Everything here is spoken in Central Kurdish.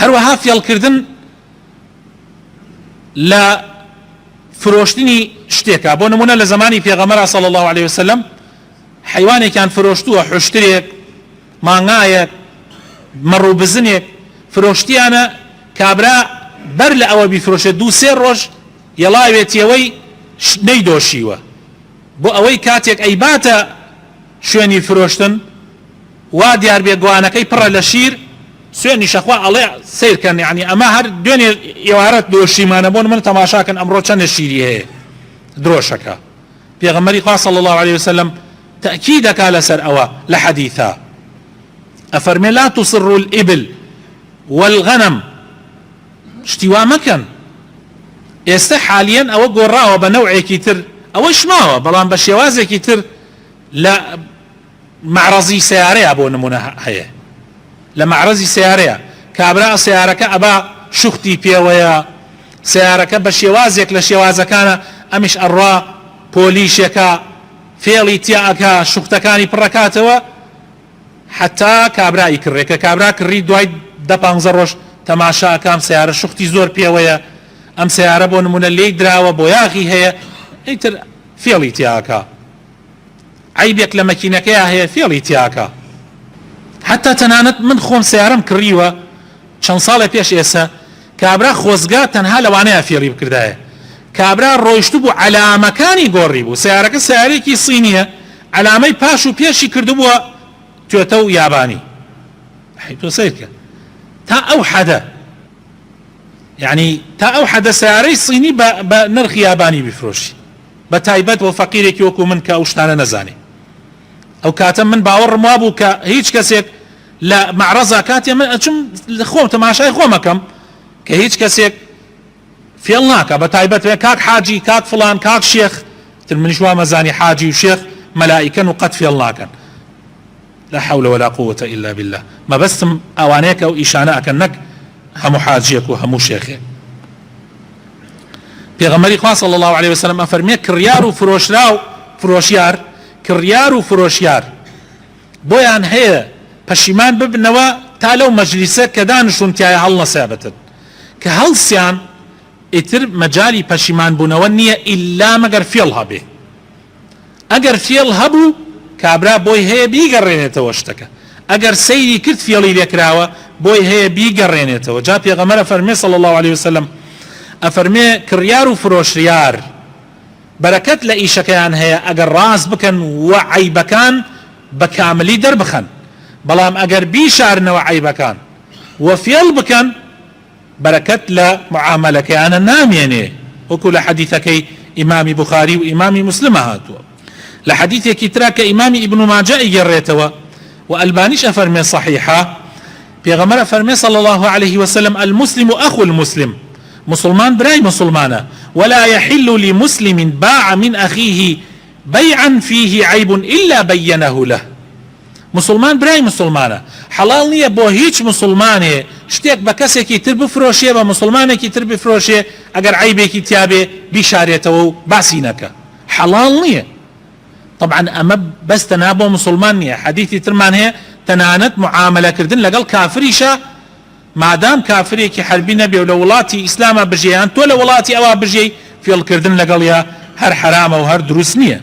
هەروەها فێڵکردن لە فرۆشتنی شتێکە. بۆ نمونە لە زمانی پێغەمبەر صلی الله عليه وسلم حیوانێکیان فرۆشتووە، حوشترێک، مانگایەک، مەڕوو بزنێک فرۆشتیانە، کابرا بەر لە ئەوە بیفرۆشێت 2-3 ڕۆژ یەڵاوێتیەوەی نەیدۆشیوە، بۆ ئەوەی کاتێک ئەیباتە شوێنی فرۆشتن وا دیار بێ گوانەکەی پڕە لە شیر، سوێنی شەخوا ئەڵێ سیرکەن، یعنی ئەمە هەر دوێنێ ئێوارەت دۆشیمانە بۆن من تەماشاکەن ئەمڕۆ چەندە شیری هەیە درۆشەکە. پێغەمبەری خوا صلی الله عليه وسلم تأكيدك لسر أوا لحديثا أفرمي لا تصروا الإبل والغنم اشتوا مكان ئێستا حاليا ئەوە گۆڕاوە بە نەوعێکی تر، ئەوەش ماوە بەڵام بە شێوازێکی تر لە معرەزی سیارەیە. بۆ نمونە هەیە لە معرەزی سیارەیە کابرا سیارەکە ئەبا شوختی پێوەیە، سیارەکە بە شێوازێک لە شێوازەکانە ئەمیش ئەڕوا پۆلیشێکە فێڵی تیاکە شوختەکانی پڕەکاتەوە حتا کابرایی کڕێ، کە کابرا کڕی دوای 10-15 ڕۆژ تەماشاکەم سیارە شوختی زۆر پێوەیە، ئەم سیارە بۆ نمونە لێی دراوە بۆ یاغی هەیە، ئیتر فێڵی تیاکە، عیبێک لە مەکینەکەیە هەیە فێڵی تیاکە. حتا تەنانەت من خۆم سیارەم کڕیوە چەند ساڵە پێش ئێستا، کابرا خۆزگا تەنها لەوانەیە فێڵی بکردایە، کابرا ڕۆیشتو بوو علامەکانی گۆڕی بوو، سیارەکە سیارێکی سینیە، علامەی پاش و پێشی کردبووە توێتە و یابانی. تۆ سیرکە تا ئەو حەدە، یعنی تا ئەو حەدە سیارەی سینی بە نرخی یابانی بیفرۆشی، بە تایبەت بۆ فەقیرێکی وەکو من کە ئەو شتانە نەزانێ. ئەو کاتە من باوەڕم وا بوو کە هیچ کەسێک لە معرەزا کاتێ من ئەچم خۆم تەماشای خۆمەکەم کە هیچ کەسێک فێڵ ناکە، بە تایبەت کاک حاجی، کاک فڵان، کاک شێخ، تر منیش وا مەزانی حاجی و شێخ مەلائیکەن و قەت فێڵ ناکەن. لا حول ولا قوة إلا بالله. ما بستم أوانيك أو إشانة أكنك همو حاجيك وهمو شيخك. پیغمبری خوا صلی الله علیه وسلم افرمیه کریار و فروشیار کریار و فروشیار بۆیان هەیە پەشیمان ببنەوە تا لەو مەجلیسە کە دانیشتون تایە هەڵ نەسابەتن، کە هەڵسیان ئیتر مەجالی پەشیمان بوونەوە نییە ئیلا مەگەر فێڵ هەبێ. ئەگەر فێڵ هەبوو کابرا بۆی هەیە بیگەڕێنێتەوە شتەکە، ئەگەر سەیری کرد فێڵی لێکراوە بۆی هەیە بیگەڕێنێتەوە. جا پێغەمبەر ئەفەرمێ صلی الله علیه وسلم ئەفەرمێ کڕیار و فرۆشیار بەرەکەت لە ئیشەکەیان هەیە ئەگەر ڕاست بکەن و عیبەکان بە کاملی دەربخەن، بەڵام ئەگەر بیشارنەوە عیبەکان و فێڵ بکەن بەرەکەت لە معاملەکەیانە نامێنێ، وەکو لە حەدیثەکەی ئیمامی بوخاری و ئیمامی مسلم هاتووە. لە حەدیثێکی ترا کە ئیمامی ئیبن ماجە ئیگەڕێتەوە و ئەلبانیش ئەفەرمێ صحیحە، پێغەمبەر ئەفەرمێ صلی الله عليه وسلم المسلم أخو المسلم، مسلمان براي مسلمانه، ولا يحل لمسلم باع من أخيه بيعا فيه عيب إلا بينه له. مسلمان براي مسلمانه، حلال نییە بۆ هیچ مسلمانێ شتێک بە کەسێکی تر بفرۆشێ بە مسلمانێکی تر بفرۆشێ ئەگەر عیبێکی تیابێ بیشارێتەوە و باسی نەکە، حەڵال نییە. طبعا ئەمە بەس تەنها بۆ مسلمان نییە، حەدیثی ترمان هەیە تەنانەت معاملەکردن لەگەڵ کافریشە، مادام کافرێکی حربی نەبێ و لە وڵاتی ئیسلامە بژێیان تۆ لە وڵاتی ئەوە بژێی، فێڵکردن لەگەڵ یا هەر حرامە و هەر دروست نییە.